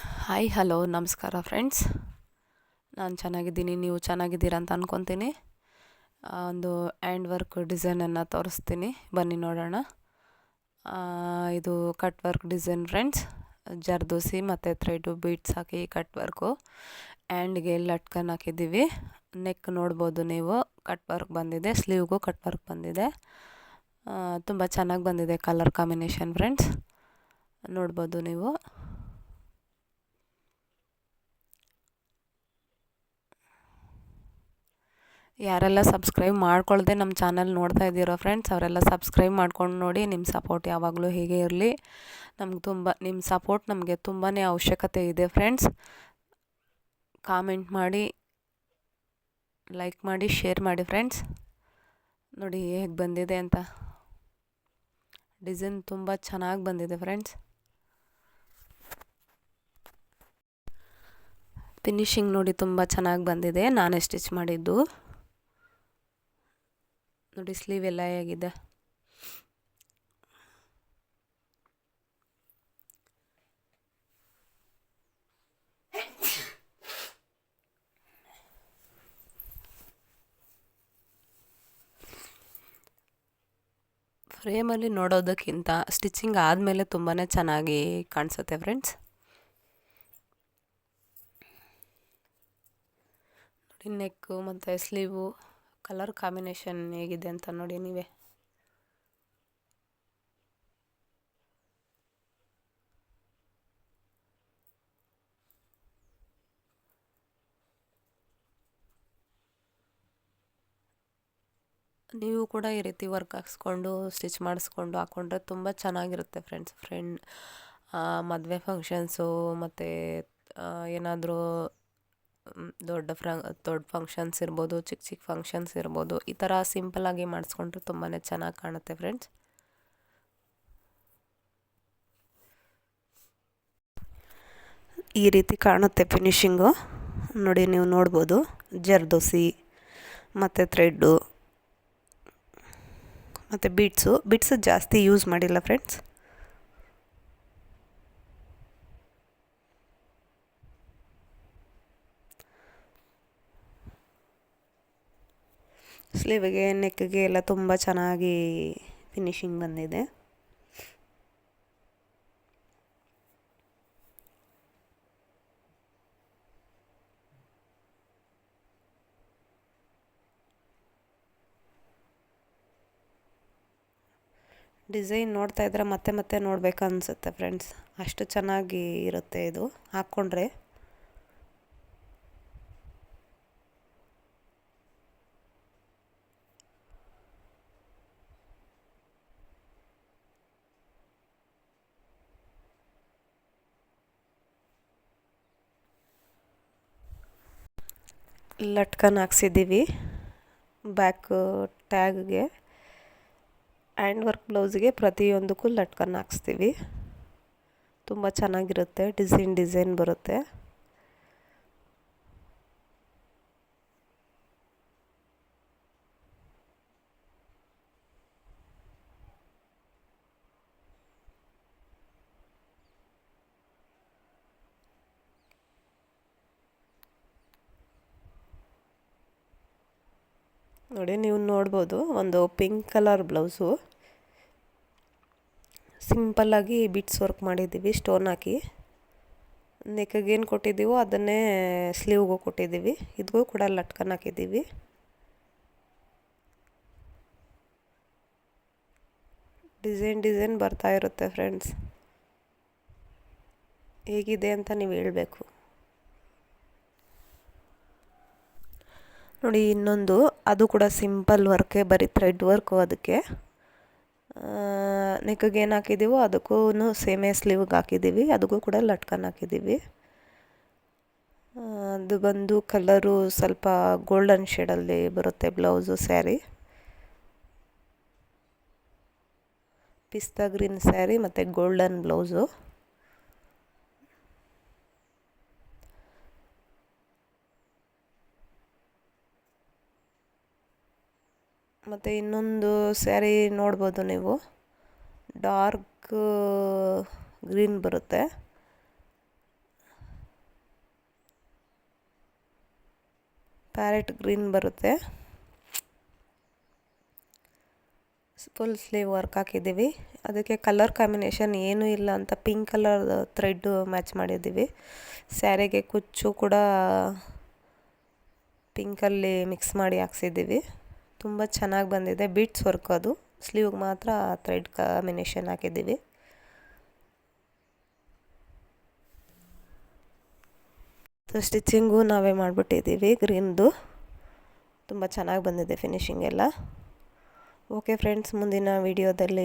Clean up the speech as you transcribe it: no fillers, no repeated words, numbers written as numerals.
Hi hello ನಮಸ್ಕಾರ friends. ನಾನು ಚೆನ್ನಾಗಿದ್ದೀನಿ, ನೀವು ಚೆನ್ನಾಗಿದ್ದೀರಾ ಅಂತ ಅಂದ್ಕೊತೀನಿ. ಒಂದು ಹ್ಯಾಂಡ್ ವರ್ಕ್ ಡಿಸೈನನ್ನು ತೋರಿಸ್ತೀನಿ, ಬನ್ನಿ ನೋಡೋಣ. ಇದು cut work design friends. Zardozi ಮತ್ತು ಥ್ರೆಡು ಬೀಡ್ಸ್ ಹಾಕಿ ಕಟ್ ವರ್ಕು. ಹ್ಯಾಂಡ್ಗೆ ಲಟ್ಕನ್ ಹಾಕಿದ್ದೀವಿ. ನೆಕ್ ನೋಡ್ಬೋದು ನೀವು, ಕಟ್ ವರ್ಕ್ ಬಂದಿದೆ. ಸ್ಲೀವ್ಗೂ ಕಟ್ ವರ್ಕ್ ಬಂದಿದೆ. ತುಂಬ ಚೆನ್ನಾಗಿ ಬಂದಿದೆ ಕಲರ್ ಕಾಂಬಿನೇಷನ್ ಫ್ರೆಂಡ್ಸ್, ನೋಡ್ಬೋದು ನೀವು. ಯಾರೆಲ್ಲ ಸಬ್ಸ್ಕ್ರೈಬ್ ಮಾಡ್ಕೊಳ್ದೆ ನಮ್ಮ ಚಾನಲ್ ನೋಡ್ತಾ ಇದ್ದೀರೋ ಫ್ರೆಂಡ್ಸ್, ಅವರೆಲ್ಲ ಸಬ್ಸ್ಕ್ರೈಬ್ ಮಾಡ್ಕೊಂಡು ನೋಡಿ. ನಿಮ್ಮ ಸಪೋರ್ಟ್ ಯಾವಾಗಲೂ ಹೀಗೆ ಇರಲಿ. ನಿಮ್ಮ ಸಪೋರ್ಟ್ ನಮಗೆ ತುಂಬಾ ಅವಶ್ಯಕತೆ ಇದೆ ಫ್ರೆಂಡ್ಸ್. ಕಾಮೆಂಟ್ ಮಾಡಿ, ಲೈಕ್ ಮಾಡಿ, ಶೇರ್ ಮಾಡಿ ಫ್ರೆಂಡ್ಸ್. ನೋಡಿ ಹೇಗೆ ಬಂದಿದೆ ಅಂತ. ಡಿಸೈನ್ ತುಂಬ ಚೆನ್ನಾಗಿ ಬಂದಿದೆ ಫ್ರೆಂಡ್ಸ್. ಫಿನಿಶಿಂಗ್ ನೋಡಿ ತುಂಬ ಚೆನ್ನಾಗಿ ಬಂದಿದೆ. ನಾನೇ ಸ್ಟಿಚ್ ಮಾಡಿದ್ದು. ನೋಡಿ ಸ್ಲೀವ್ ಎಲ್ಲ ಹೇಗಿದೆ. ಫ್ರೇಮಲ್ಲಿ ನೋಡೋದಕ್ಕಿಂತ ಸ್ಟಿಚಿಂಗ್ ಆದಮೇಲೆ ತುಂಬಾ ಚೆನ್ನಾಗಿ ಕಾಣಿಸುತ್ತೆ ಫ್ರೆಂಡ್ಸ್. ನೋಡಿ ನೆಕ್ಕು ಮತ್ತು ಸ್ಲೀವು ಕಲರ್ ಕಾಂಬಿನೇಷನ್ ಹೇಗಿದೆ ಅಂತ ನೋಡಿ ನೀವೇ. ನೀವು ಕೂಡ ಈ ರೀತಿ ವರ್ಕ್ ಹಾಕ್ಸ್ಕೊಂಡು ಸ್ಟಿಚ್ ಮಾಡಿಸ್ಕೊಂಡು ಹಾಕ್ಕೊಂಡ್ರೆ ತುಂಬ ಚೆನ್ನಾಗಿರುತ್ತೆ ಫ್ರೆಂಡ್ಸ್. ಮದುವೆ ಫಂಕ್ಷನ್ಸು ಮತ್ತು ಏನಾದರೂ ದೊಡ್ಡ ಫಂಕ್ಷನ್ಸ್ ಇರ್ಬೋದು, ಚಿಕ್ಕ ಚಿಕ್ಕ ಫಂಕ್ಷನ್ಸ್ ಇರ್ಬೋದು, ಈ ಥರ ಸಿಂಪಲ್ಲಾಗಿ ಮಾಡಿಸ್ಕೊಂಡ್ರೆ ತುಂಬಾ ಚೆನ್ನಾಗಿ ಕಾಣುತ್ತೆ ಫ್ರೆಂಡ್ಸ್. ಈ ರೀತಿ ಕಾಣುತ್ತೆ ಫಿನಿಶಿಂಗು. ನೋಡಿ ನೀವು ನೋಡ್ಬೋದು. ಜರ್ದೋಸಿ ಮತ್ತು ಥ್ರೆಡ್ಡು ಮತ್ತು ಬೀಡ್ಸು ಜಾಸ್ತಿ ಯೂಸ್ ಮಾಡಿಲ್ಲ ಫ್ರೆಂಡ್ಸ್. ಸ್ಲೀವಿಗೆ ನೆಕ್ಗೆ ಎಲ್ಲ ತುಂಬ ಚೆನ್ನಾಗಿ ಫಿನಿಶಿಂಗ್ ಬಂದಿದೆ. ಡಿಸೈನ್ ನೋಡ್ತಾ ಇದ್ರೆ ಮತ್ತೆ ಮತ್ತೆ ನೋಡ್ಬೇಕು ಅನಿಸುತ್ತೆ ಫ್ರೆಂಡ್ಸ್, ಅಷ್ಟು ಚೆನ್ನಾಗಿ ಇರುತ್ತೆ ಇದು ಹಾಕ್ಕೊಂಡ್ರೆ. ಲಟ್ಕನ್ ಹಾಕ್ಸಿದ್ದೀವಿ ಬ್ಯಾಕ್ ಟ್ಯಾಗ್ಗೆ. ಹ್ಯಾಂಡ್ ವರ್ಕ್ ಬ್ಲೌಸ್ಗೆ ಪ್ರತಿಯೊಂದಕ್ಕೂ ಲಟ್ಕನ್ ಹಾಕ್ಸ್ತೀವಿ. ತುಂಬ ಚೆನ್ನಾಗಿರುತ್ತೆ, ಡಿಸೈನ್ ಬರುತ್ತೆ. ನೋಡಿ ನೀವು ನೋಡ್ಬೋದು, ಒಂದು ಪಿಂಕ್ ಕಲರ್ ಬ್ಲೌಸು. ಸಿಂಪಲ್ಲಾಗಿ ಬಿಟ್ಸ್ ವರ್ಕ್ ಮಾಡಿದ್ದೀವಿ ಸ್ಟೋನ್ ಹಾಕಿ. ನೆಕ್ಗೆ ಏನು ಕೊಟ್ಟಿದ್ದೀವೋ ಅದನ್ನೇ ಸ್ಲೀವ್ಗೂ ಕೊಟ್ಟಿದ್ದೀವಿ. ಇದಕ್ಕೂ ಕೂಡ ಲಟ್ಕನ್ ಹಾಕಿದ್ದೀವಿ. ಡಿಸೈನ್ ಬರ್ತಾ ಇರುತ್ತೆ ಫ್ರೆಂಡ್ಸ್. ಹೇಗಿದೆ ಅಂತ ನೀವು ಹೇಳಬೇಕು. ನೋಡಿ ಇನ್ನೊಂದು, ಅದು ಕೂಡ ಸಿಂಪಲ್ ವರ್ಕೆ, ಬರೀ ಥ್ರೆಡ್ ವರ್ಕು. ಅದಕ್ಕೆ ನೆಕ್ಗೆ ಏನು ಹಾಕಿದ್ದೀವೋ ಅದಕ್ಕೂ ಸೇಮೇ ಸ್ಲೀವ್ಗೆ ಹಾಕಿದ್ದೀವಿ. ಅದಕ್ಕೂ ಕೂಡ ಲಟ್ಕನ್ ಹಾಕಿದ್ದೀವಿ. ಅದು ಬಂದು ಕಲರು ಸ್ವಲ್ಪ ಗೋಲ್ಡನ್ ಶೇಡಲ್ಲಿ ಬರುತ್ತೆ ಬ್ಲೌಸು. ಸ್ಯಾರಿ ಪಿಸ್ತಾ ಗ್ರೀನ್ ಸ್ಯಾರಿ ಮತ್ತು ಗೋಲ್ಡನ್ ಬ್ಲೌಸು. ಮತ್ತು ಇನ್ನೊಂದು ಸ್ಯಾರಿ ನೋಡ್ಬೋದು ನೀವು, ಡಾರ್ಕ್ ಗ್ರೀನ್ ಬರುತ್ತೆ. ಪ್ಯಾರೆಟ್ ಗ್ರೀನ್ ಬರುತ್ತೆ. ಫುಲ್ ಸ್ಲೀವ್ ವರ್ಕ್ ಹಾಕಿದ್ದೀವಿ. ಅದಕ್ಕೆ ಕಲರ್ ಕಾಂಬಿನೇಷನ್ ಏನೂ ಇಲ್ಲ ಅಂತ ಪಿಂಕ್ ಕಲರ್ ಥ್ರೆಡ್ಡು ಮ್ಯಾಚ್ ಮಾಡಿದ್ದೀವಿ. ಸ್ಯಾರಿಗೆ ಕುಚ್ಚು ಕೂಡ ಪಿಂಕಲ್ಲಿ ಮಿಕ್ಸ್ ಮಾಡಿ ಹಾಕ್ಸಿದ್ದೀವಿ. ತುಂಬ ಚೆನ್ನಾಗಿ ಬಂದಿದೆ. ಬೀಟ್ಸ್ ವರ್ಕ್ ಅದು. ಸ್ಲೀವ್ಗೆ ಮಾತ್ರ ಥ್ರೆಡ್ ಕಾಂಬಿನೇಷನ್ ಹಾಕಿದ್ದೀವಿ. ಸ್ಟಿಚಿಂಗು ನಾವೇ ಮಾಡಿಬಿಟ್ಟಿದ್ದೀವಿ ಗ್ರೀನ್ದು. ತುಂಬ ಚೆನ್ನಾಗಿ ಬಂದಿದೆ ಫಿನಿಶಿಂಗ್ ಎಲ್ಲ. ಓಕೆ ಫ್ರೆಂಡ್ಸ್, ಮುಂದಿನ ವಿಡಿಯೋದಲ್ಲಿ